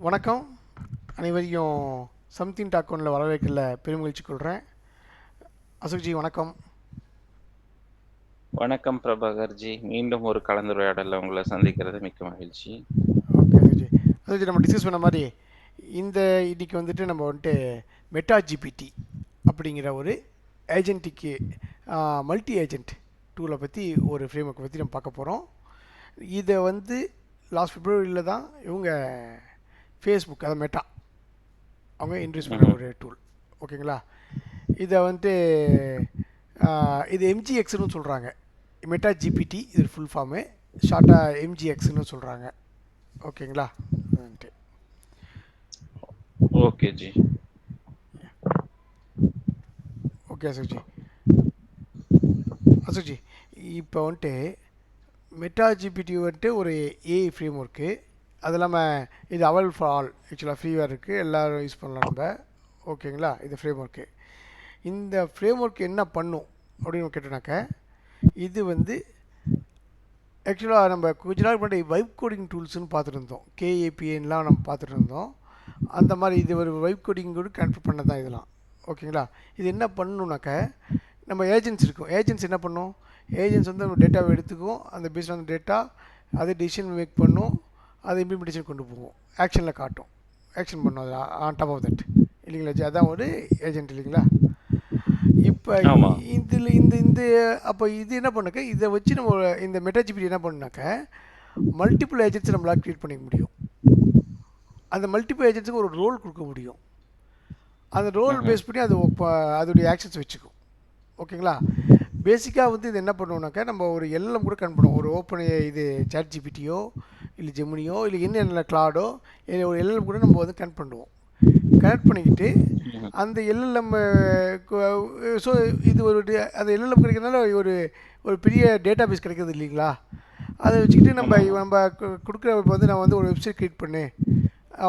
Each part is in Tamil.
வணக்கம். அனைவரையும் சம்திங் டாக்கோனில் வரவேற்கல பெருமகிழ்ச்சி கொள்கிறேன். அசோக்ஜி வணக்கம். வணக்கம் பிரபாகர்ஜி, மீண்டும் ஒரு கலந்துரையாடல உங்களை சந்திக்கிறது மிக்க மகிழ்ச்சி. ஓகே அசோக்ஜி. அசோக்ஜி, நம்ம டிஸ்கஸ் பண்ண மாதிரி இன்னைக்கு வந்துட்டு நம்ம வந்துட்டு மெட்டா ஜிபிடி அப்படிங்கிற ஒரு ஏஜென்ட்டுக்கு மல்டி ஏஜென்ட் டூலை பற்றி ஒரு ஃப்ரேம் ஒர்க்கை பற்றி நம்ம பார்க்க போகிறோம். இதை வந்து லாஸ்ட் பிப்ரவரியில் தான் இவங்க ஃபேஸ்புக் அதை மெட்டா அவங்க இன்ட்ரடியூஸ் பண்ண ஒரு டூல். ஓகேங்களா. இதை வந்துட்டு இது எம்ஜிஎக்ஸ்னு சொல்கிறாங்க. மெட்டா ஜிபிடி இது ஃபுல் ஃபார்மு, ஷார்ட்டாக எம்ஜிஎக்ஸ்னு சொல்கிறாங்க. ஓகேங்களா. Okay G. ஓகே அசோக்ஜி, இப்போ வந்துட்டு மெட்டா ஜிபிடி வந்துட்டு ஒரு ஏஐ ஃப்ரேம் ஒர்க்கு. அது இல்லாமல் இது அவைலபிள் ஃபார் ஆல், ஆக்சுவலாக ஃப்ரீயாக இருக்குது, எல்லோரும் யூஸ் பண்ணலாம் நம்ம. ஓகேங்களா. இது ஃப்ரேம் ஒர்க்கு. இந்த ஃப்ரேம் ஒர்க் என்ன பண்ணும் அப்படின்னு கேட்டோன்னாக்க, இது வந்து ஆக்சுவலாக நம்ம கொஞ்ச நாள் முன்னாடி வைப் கோடிங் டூல்ஸ்னு பார்த்துட்டு இருந்தோம். கேஏபிஎன்லாம் நம்ம பார்த்துட்டு இருந்தோம். அந்த மாதிரி இது ஒரு வைப் கோடிங் கூட கன்ஃபர் பண்ண தான் இதெல்லாம். ஓகேங்களா. இது என்ன பண்ணணுன்னாக்க, நம்ம ஏஜென்ட்ஸ் இருக்கும். ஏஜென்ட்ஸ் என்ன பண்ணும், ஏஜென்ட்ஸ் வந்து நம்ம டேட்டாவை எடுத்துக்கும், அந்த பேஸ்ட் ஆன் டேட்டா அதை டிசிஷன் மேக் பண்ணும், அதை இம்ப்ளிமெண்டேஷன் கொண்டு போகும், ஆக்ஷனில் காட்டும், ஆக்ஷன் பண்ணும் அது ஆன் டாப் ஆஃப் தட் இல்லைங்களா. அதான் ஒரு ஏஜென்ட் இல்லைங்களா. இப்போ இதில் இந்த அப்போ இது என்ன பண்ணுக்க, இதை வச்சு நம்ம இந்த மெட்டா ஜிபிடி என்ன பண்ணுனாக்க மல்டிபிள் ஏஜென்ட்ஸ் நம்மளால் க்ரியேட் பண்ணிக்க முடியும். அந்த மல்டிபிள் ஏஜென்ட்ஸுக்கு ஒரு ரோல் கொடுக்க முடியும். அந்த ரோல் பேஸ் பண்ணி அது அதோடைய ஆக்ஷன்ஸ் வச்சுக்கும். ஓகேங்களா. பேசிக்காக வந்து இது என்ன பண்ணுவோம்னாக்கா, நம்ம ஒரு எல்எம் கூட கனெக்ட் பண்ணுவோம். ஒரு ஓப்பன் இது சாட் ஜிபிடியோ இல்லை ஜெமினியோ இல்லை என்ன கிளாடோ இல்லை ஒரு எல்எம் கூட நம்ம வந்து கனெக்ட் பண்ணுவோம். கனெக்ட் பண்ணிக்கிட்டு அந்த எல்எல்எம், ஸோ இது ஒரு அந்த எல்எல்எம் கிடைக்கிறதுனால ஒரு பெரிய டேட்டா பேஸ் கிடைக்கிறது இல்லைங்களா. அதை வச்சுக்கிட்டு நம்ம கொடுக்குற இப்போ வந்து நான் வந்து ஒரு வெப்சைட் க்ரியேட் பண்ணு,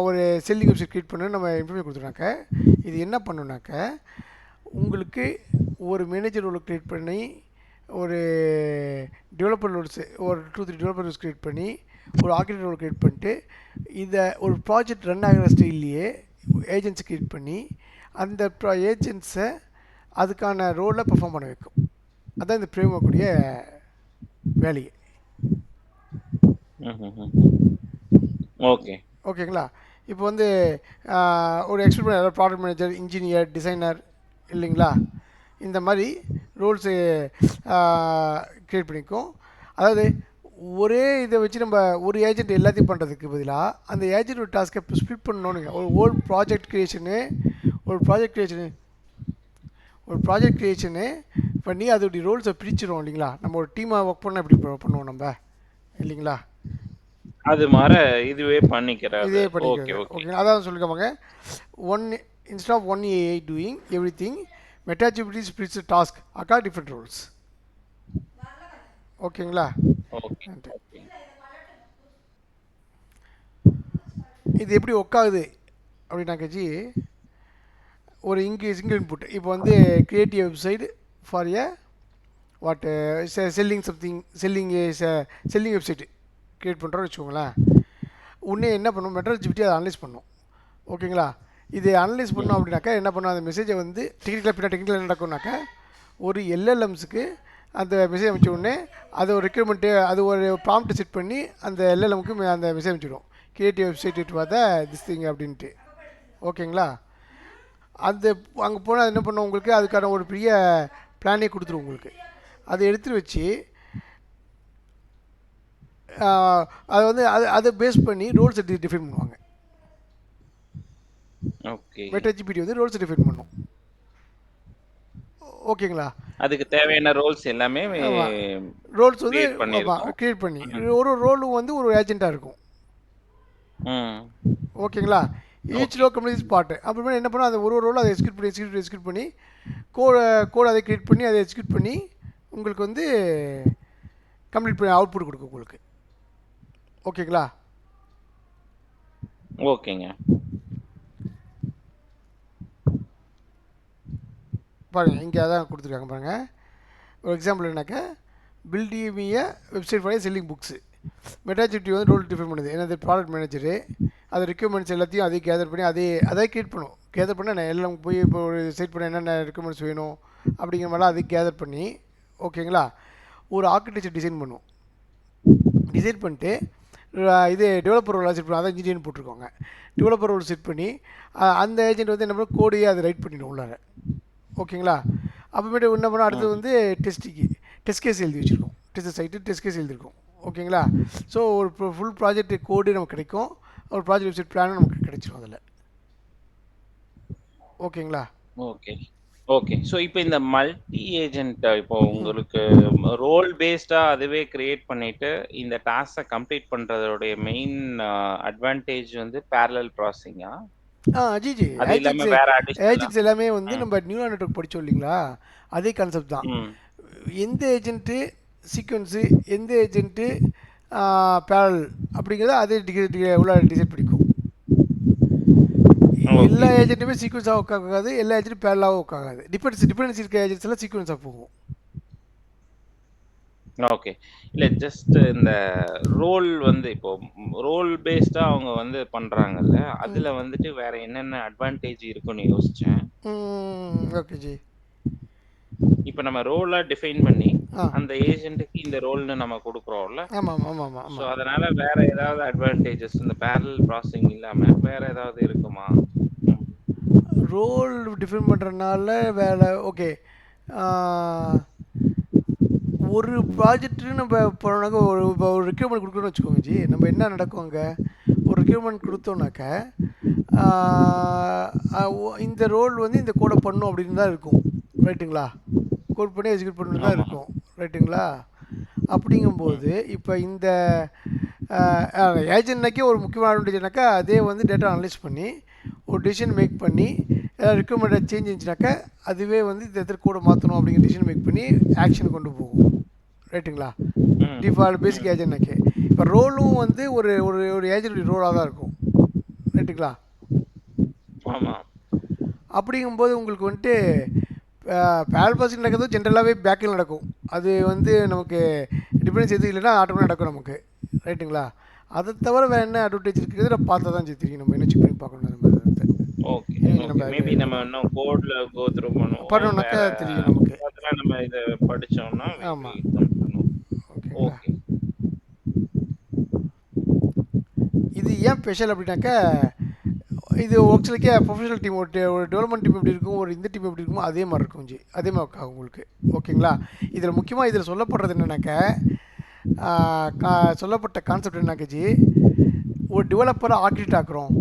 ஒரு செல்லிங் வெப்சைட் க்ரியேட் பண்ணு நம்ம இன்ஃபர்மேஷன் கொடுத்துருனாக்க, இது என்ன பண்ணுனாக்க உங்களுக்கு ஒரு மேனேஜர் ரோல் க்ரியேட் பண்ணி, ஒரு டெவலப்பர் ரோல்ஸ் ஒரு 2-3 டெவலப்பர் ரோல்ஸ் க்ரியேட் பண்ணி, ஒரு ஆர்கிடெக்ட் ரோல் க்ரியேட் பண்ணிட்டு, இதை ஒரு ப்ராஜெக்ட் ரன் ஆகிற ஸ்டைல்லையே ஏஜென்ட்ஸ் க்ரியேட் பண்ணி அந்த ஏஜென்ட்ஸை அதுக்கான ரோலை பெர்ஃபார்ம் பண்ண வைக்கும். அதான் இந்த ஃப்ரேம் ஒர்க்குடைய வேலையை. ஓகே ஓகேங்களா. இப்போ வந்து ஒரு expect product manager, engineer, designer இல்லைங்களா, இந்த மாதிரி ரோல்ஸு க்ரியேட் பண்ணிக்கும். அதாவது ஒரே இதை வச்சு நம்ம ஒரு ஏஜென்ட் எல்லாத்தையும் பண்ணுறதுக்கு பதிலாக அந்த ஏஜென்ட் ஒரு டாஸ்க்கை ஸ்ப்ளிட் பண்ணணுங்க. ஒரு ப்ராஜெக்ட் க்ரியேஷனு பண்ணி அதோடைய ரோல்ஸை பிரிச்சிடும் இல்லைங்களா. நம்ம ஒரு டீமாக ஒர்க் பண்ணால் எப்படி பண்ணுவோம் நம்ம இல்லைங்களா. அது மாதிரி இதுவே பண்ணிக்கிறது. ஓகே, அதான் சொல்லிக்கோங்க. Instead of one AI doing everything, MetaGPT splits the task across different roles. ஓகேங்களா. இது எப்படி ஒர்க் ஆகுது அப்படின்னாக்கி, ஒரு சிங்கிள் இன்புட். இப்போ வந்து creative website for selling selling website create பண்ணுறோன்னு வச்சுக்கோங்களேன். உடனே என்ன பண்ணும், மெட்டா ஜிபிடி அதை அனலைஸ் பண்ணும். ஓகேங்களா. இது அனலைஸ் பண்ணோம் அப்படின்னாக்கா என்ன பண்ணும், அந்த மெசேஜை வந்து டெக்னிக்கலாக என்ன நடக்கும்னாக்கா, ஒரு எல்எல்எம்ஸுக்கு அந்த மெசேஜ் அனுப்பிச்ச உடனே அது ஒரு ரெக்யூர்மெண்ட்டு, அது ஒரு ப்ராம்ப்ட் செட் பண்ணி அந்த எல்எல்எம்க்கு அந்த மெசேஜ் அனுப்பிச்சிடும், கிரியேட்டிவ் வெப்சைட் இட் பார்த்தா திஸ் திங் அப்படின்ட்டு. ஓகேங்களா. அந்த அங்கே போனால் அது என்ன பண்ணும், உங்களுக்கு அதுக்கான ஒரு பெரிய பிளானே கொடுத்துரும் உங்களுக்கு. அதை எடுத்துகிட்டு வச்சு அதை வந்து அதை பேஸ் பண்ணி ரோல்ஸை டிஃபைன் பண்ணுவாங்க. மெட்டா ஜிபிடி வந்து ரோல்ஸை டிஃபைன் பண்ணும். ஓகேங்களா. அதுக்கு தேவையான ரோல்ஸ் எல்லாமே ரோல்ஸ் வந்து கிரியேட் பண்ணி ஒரு ரோலும் வந்து ஒரு ஏஜென்ட்டாக இருக்கும். ஓகேங்களா. Each row complete part. அப்புறமே என்ன பண்ணோம், அதை ஒரு ரோல் அதை எக்ஸிக்யூட் பண்ணி கோட் அதை கிரியேட் பண்ணி அதை எக்ஸிக்யூட் பண்ணி உங்களுக்கு வந்து கம்ப்ளீட் பண்ணி அவுட்புட் கொடுக்கும் உங்களுக்கு. ஓகேங்களா. ஓகேங்க. பாருங்கள், இங்கே அதான் கொடுத்துருக்காங்க பாருங்கள். ஒரு எக்ஸாம்பிள் என்னக்கா, build me a website for selling books. Meta GPT வந்து ரோல் டிஃபைன் பண்ணுது. என்னது ப்ராடக்ட் மேனேஜரு, அது ரெக்யூர்மெண்ட்ஸ் எல்லாத்தையும் அதே கேதர் பண்ணி அதே கிரியேட் பண்ணும். கேதர் பண்ண நான் எல்லாம் போய் இப்போ ஒரு செட் பண்ண என்னென்ன ரெக்யூர்மெண்ட்ஸ் வேணும் அப்படிங்கிற மாதிரிலாம் அதை கேதர் பண்ணி ஓகேங்களா ஒரு ஆர்கிடெக்சர் டிசைன் பண்ணும். டிசைன் பண்ணிட்டு இது டெவலப்பர் ரோலாக செட் பண்ணி அதான் இன்ஜினியர்னு போட்டிருக்கோங்க. டெவலப்பர் ரோல் செட் பண்ணி அந்த ஏஜென்ட் வந்து என்ன பண்ண கோடையே அதை ரைட் பண்ணிடும் உள்ளார. ஓகேங்களா அப்புறமேட்டு என்ன பண்ணோம் அடுத்தது வந்து டெஸ்ட் கேஸ் எழுதி வச்சுருக்கோம். டெஸ்ட் சைட்டு டெஸ்ட் கேஸ் எழுதியிருக்கோம். ஓகேங்களா ஸோ ஒரு ஃபுல் ப்ராஜெக்ட் கோடு நமக்கு கிடைக்கும். ஒரு ப்ராஜெக்ட் வெப்சைட் பிளானும் நமக்கு கிடைச்சிரும் அதில். ஓகேங்களா ஓகே ஓகே. ஸோ இப்போ இந்த மல்டி ஏஜென்ட் இப்போ உங்களுக்கு ரோல் பேஸ்டா அதுவே கிரியேட் பண்ணிட்டு இந்த டாஸ்கை கம்ப்ளீட் பண்றதோடைய மெயின் அட்வான்டேஜ் வந்து பேரலல் ப்ராசஸிங்கா? ஜிஜி அது இல்லாம வேற அடிஷனலா? ஏஜென்ட்ஸ் எல்லாமே வந்து நம்ம நியூரல் நெட்வொர்க் படித்தோம் இல்லைங்களா, அதே கான்செப்ட் தான். ம் எந்த ஏஜென்ட்டு சீக்வன்ஸு எந்த ஏஜென்ட்டு பேரல் அப்படிங்கிறத அதே உள்ள டிசைட் பண்ணிக்கும். எல்லா ஓகே ஏஜென்ட்டுமே சீக்வன்ஸாக ஒர்க் ஆகாது, எல்லா ஏஜென்ட்டும் பேரலாகவும் ஒர்க் ஆகாது. டிபெண்டன்சி இருக்க ஏஜென்ட்ஸ் எல்லாம் சீக்வன்ஸாக போகும். ஓகே. இல்ல ஜஸ்ட் இந்த ரோல் வந்து இப்போ ரோல் பேஸ்டா அவங்க வந்து பண்றாங்கல்ல, அதுல வந்துட்டு வேற என்னென்ன அட்வான்டேஜ் இருக்குன்னு யோசிச்சேன். Okay G. இப்போ நம்ம ரோலா டிஃபைன் பண்ணி ஆ அந்த ஏஜென்ட்டுக்கு இந்த ரோல்னு நம்ம கொடுக்குறோம்ல. ஆமாம் ஆமாம் ஆமாம் ஸோ ஆமாம். அதனால வேற ஏதாவது அட்வான்டேஜஸ் இந்த பேரலல் ப்ராசஸிங் இல்லாம வேற ஏதாவது இருக்குமா? ம். ரோல் டிஃபைன் பண்ணுறதுனால வேலை ஓகே. ஒரு ப்ராஜெக்ட்டு நம்ம போனோம்னாக்க இப்போ ஒரு ரெக்யூர்மெண்ட் கொடுக்குறோன்னு வச்சுக்கோங்க ஜி. நம்ம என்ன நடக்கும் அங்கே ஒரு ரெக்யூர்மெண்ட் கொடுத்தோன்னாக்க இந்த ரோல் வந்து இந்த கோடை பண்ணும் அப்படின்னு தான் இருக்கும். ரைட்டுங்களா கோட் பண்ணி எக்ஸிக்யூட் பண்ணி தான் ஆமா. இருக்கும். ரைட்டுங்களா அப்படிங்கும்போது இப்போ இந்த ஏஜென்ட்னாக்கே ஒரு முக்கியமான அட்வான்டேஜ்னாக்கா அதே வந்து டேட்டா அனலைஸ் பண்ணி ஒரு டிசிஷன் மேக் பண்ணி ரெக்யூர்மெண்ட்டை சேஞ்ச் இருந்துச்சுனாக்கா அதுவே வந்து இந்த இடத்துல கூட மாற்றணும் அப்படிங்கிற டிசிஷன் மேக் பண்ணி ஆக்ஷன் கொண்டு போகும். ரைட்டுங்களா ம். டிஃபால்ட் பேசிக் ம். ஏஜென்ட்னாக்கே இப்போ ரோலும் வந்து ஒரு ஒரு ஒரு ஏஜென்ட் ரோலாக தான் இருக்கும். ரைட்டுங்களா ஆமா. அப்படிங்கும்போது உங்களுக்கு வந்துட்டு பேரல் ப்ராசஸிங் நடக்கிறது ஜென்ரலாகவே பேக்கில் நடக்கும். அது வந்து நமக்கு டிஃபரன்ஸ் எதுவும் இல்லைன்னா ஆட்டோமேட்டிக் நடக்கும் நமக்கு. ரைட்டுங்களா அதை தவிர வேறு என்ன அட்வான்டேஜ் இருக்குது நம்ம பார்த்தா தான் தெரியும். நம்ம என்ன செக் பண்ணி பார்க்கணும் நம்ம ஓகே ஓகே. நம்ம மேபி நம்ம இன்னும் கோட்ல கோ த்ரூ பண்ணுவோம். பண்ணோம்னாக்கா வேற தெரியும் நமக்கு. அதெல்லாம் நம்ம இதை படிச்சோம்னா மேபி ஆமாம் பண்ணுவோம். ஓகேங்களா. ஓகே. இது ஏன் ஸ்பெஷல் அப்படின்னாக்கா இது ஆக்சுவலிக்கே ப்ரொஃபஷனல் டீம் ஒரு டெவலப்மெண்ட் டீம் எப்படி இருக்கும் ஒரு இந்த டீம் எப்படி இருக்குமோ அதே மாதிரி இருக்கும் ஜி. அதே மாதிரி ஆகும் உங்களுக்கு. ஓகேங்களா இதில் முக்கியமாக இதில் சொல்லப்படுறது என்னன்னாக்கா சொல்லப்பட்ட கான்செப்ட் என்னக்கா ஜி ஒரு டெவலப்பரை ஆர்கிடெக்ட் ஆக்குறோம்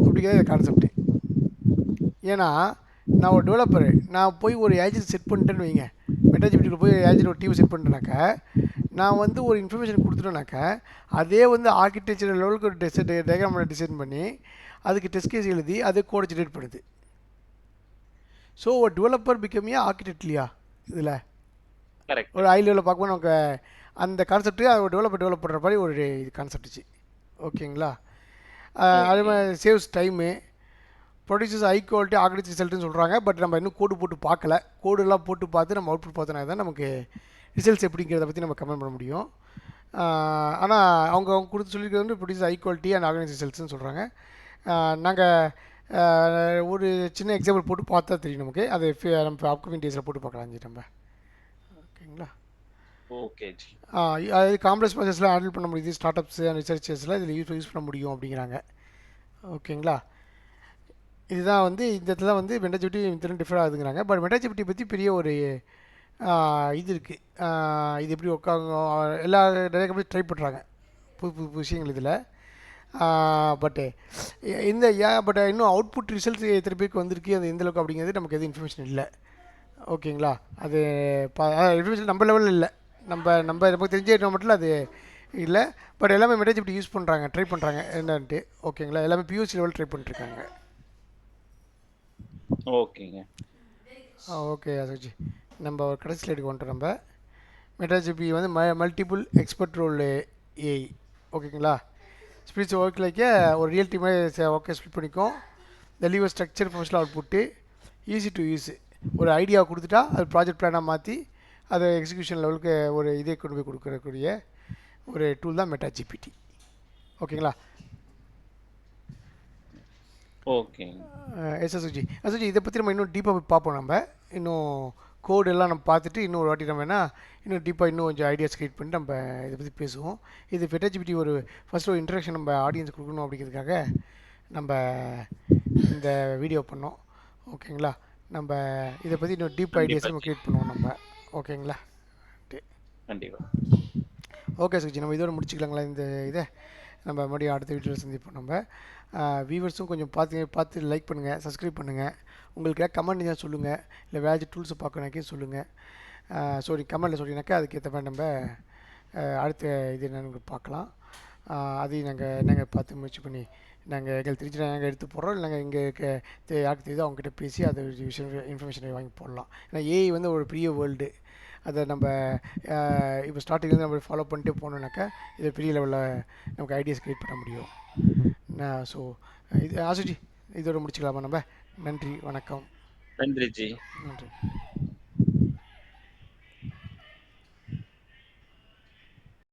அப்படிங்கிறது கான்செப்ட். ஏன்னா நான் ஒரு டெவலப்பரு நான் போய் ஒரு ஏஜென்ட் செட் பண்ணிட்டேன்னு வைங்க. மெட்டாஜிபிட்டியில் போய் ஏஜென்ட் ஒரு டீம் செட் பண்ணிட்டேனாக்கா நான் வந்து ஒரு இன்ஃபர்மேஷன் கொடுத்துட்டேனாக்கா அதே வந்து ஆர்கிடெக்சர் லெவலுக்கு ஒரு டயக்ராம் டிசைன் பண்ணி அதுக்கு டெஸ்ட் கேஸ் எழுதி அதே கோடை ஜெனரேட் பண்ணுது. ஸோ ஒரு டெவலப்பர் பிகம் ஏ ஆர்கிடெக்ட் இல்லையா இதில் கரெக்ட். ஒரு ஹை லெவலில் பார்க்கும்போது நமக்கு அந்த கான்செப்ட்டு ஒரு டெவலப்பர் பண்ணுற மாதிரி ஒரு இது கான்செப்ட்டுச்சு. ஓகேங்களா அதே மாதிரி saves time producers high quality architect ரிசல்ட்டுன்னு சொல்கிறாங்க. பட் நம்ம இன்னும் கோடு போட்டு பார்க்கல. கோடெல்லாம் போட்டு பார்த்து நம்ம அவுட்புட் பார்த்தோன்னா தான் நமக்கு ரிசல்ட்ஸ் எப்படிங்கிறத பற்றி நம்ம கமெண்ட் பண்ண முடியும். ஆனால் அவங்க கொடுத்து சொல்லியிருக்கிறது வந்து producer high quality and organise ரிசல்ட்ஸ்னு சொல்கிறாங்க. நாங்கள் ஒரு சின்ன எக்ஸாம்பிள் போட்டு பார்த்தா தெரியும் நமக்கு. அது நம்ம அப்கமிங் டேஸில் போட்டு பார்க்கலாம் நம்ம. ஓகேங்களா ஓகே ஜி. அதாவது காம்ப்ளெக்ஸ் ப்ராசஸ்லாம் ஹேண்டில் பண்ண முடியுது. ஸ்டார்ட் அப்ஸ் அண்ட் ரிசர்ச்சர்ஸ்லாம் இதில் யூஸ் பண்ண முடியும் அப்படிங்கிறாங்க. ஓகேங்களா இதுதான் வந்து இந்த இடத்துல வந்து மெட்டாஜிபிட்டி இத்தனை டிஃபர் ஆகுதுங்கிறாங்க. பட் மெட்டாஜிபிட்டி பற்றி பெரிய ஒரு இது இருக்குது. இது எப்படி ஒர்க் ஆகும் எல்லா நிறைய கம்பெனி ட்ரை பண்ணுறாங்க புது புது விஷயங்கள் இதில். பட்டு இந்த பட் இன்னும் அவுட்புட் ரிசல்ட்ஸ் எத்தனை பேருக்கு வந்திருக்கு அது எந்த அளவுக்கு அப்படிங்கிறது நமக்கு எதுவும் இன்ஃபர்மேஷன் இல்லை. ஓகேங்களா அது இன்ஃபர்மேஷன் நம்ம லெவலில் இல்லை. நமக்கு தெரிஞ்ச மட்டும் அது இல்லை. பட் எல்லாமே மெட்டாஜிபிட்டி யூஸ் பண்ணுறாங்க ட்ரை பண்ணுறாங்க என்னன்ட்டு. ஓகேங்களா எல்லாமே பியூசி லெவல் ட்ரை பண்ணிட்டுருக்காங்க. ஓகேங்க. ஓகே அசோஜி நம்ம ஒரு கடைசி ஸ்லைடுக்கு வந்துட்டோம். நம்ம மெட்டாஜிபி வந்து மல்டிபிள் எக்ஸ்பர்ட் ரோல் ஏஐ. ஓகேங்களா ஸ்பிரிட்ஸ் ஒர்க் லைக் ஒரு ரியல் டீமாக ஒர்க்கை ஸ்பிட் பண்ணிக்கும். Deliver structure professional output easy to use. ஒரு ஐடியா கொடுத்துட்டா அது ப்ராஜெக்ட் பிளானாக மாற்றி அதை எக்ஸிக்யூஷன் லெவலுக்கு ஒரு இதே கொண்டு போய் கொடுக்கக்கூடிய ஒரு டூல் தான் மெட்டாஜிபிடி. ஓகேங்களா ஓகேங்க. எஸ்எஸ்ஜி எஸ்எஸ்ஜி இதை பற்றி நம்ம இன்னும் டீப்பாக பார்ப்போம். நம்ம இன்னும் கோடு எல்லாம் நம்ம பார்த்துட்டு இன்னும் ஒரு வாட்டி நம்ம என்ன இன்னும் டீப்பாக இன்னும் கொஞ்சம் ஐடியாஸ் கிரியேட் பண்ணிட்டு நம்ம இதை பற்றி பேசுவோம். இது FettaGPT ஒரு ஃபஸ்ட்டு ஒரு இன்ட்ரடக்ஷன் நம்ம ஆடியன்ஸ் கொடுக்கணும் அப்படிங்கிறதுக்காக நம்ம இந்த வீடியோ பண்ணோம். ஓகேங்களா? நம்ம இதை பற்றி இன்னும் டீப் ஐடியாஸ் கண்டிப்பா நம்ம ஜி. கிரியேட் பண்ணுவோம் நம்ம. ஓகேங்களா? கண்டிப்பா. ஓகே சுஜி, நம்ம இதோட முடிச்சுக்கலாங்களா இந்த இதை? நம்ம மறுபடியும் அடுத்த வீடியோவில் சந்திப்போம். நம்ம வியூவர்ஸும் கொஞ்சம் பார்த்து லைக் பண்ணுங்கள், சப்ஸ்கிரைப் பண்ணுங்கள். உங்களுக்கு ஏதாவது கமெண்ட் இருந்தால் சொல்லுங்கள், இல்லை வேறு டூல்ஸை பார்க்கணுக்கே சொல்லுங்கள். ஸோ நீங்கள் கமெண்ட்டில் சொல்லினாக்கா அதுக்கேற்ற மாதிரி நம்ம அடுத்த இது என்னென்னு பார்க்கலாம். அதையும் நாங்கள் பார்த்து முயற்சி பண்ணி நாங்கள் எங்களுக்கு தெரிஞ்சு நாங்கள் எடுத்து போடுறோம். இல்லை நாங்கள் இங்கே யாருக்கு தெரியுதோ அவங்ககிட்ட பேசி அதை விஷயம் இன்ஃபர்மேஷனை வாங்கி போடலாம். ஏன்னா ஏஐ வந்து ஒரு பெரிய வேர்ல்டு. அதை நம்ம இப்போ ஸ்டார்டிங்லேருந்து நம்ம ஃபாலோ பண்ணிட்டே போனோம்னாக்கா இது பெரிய லெவலில் நமக்கு ஐடியாஸ் க்ரியேட் பண்ண முடியும். ஸோ இது ஆசுஜி இதோட முடிச்சுக்கலாமா நம்ம? நன்றி, வணக்கம். நன்றி ஜி. நன்றி.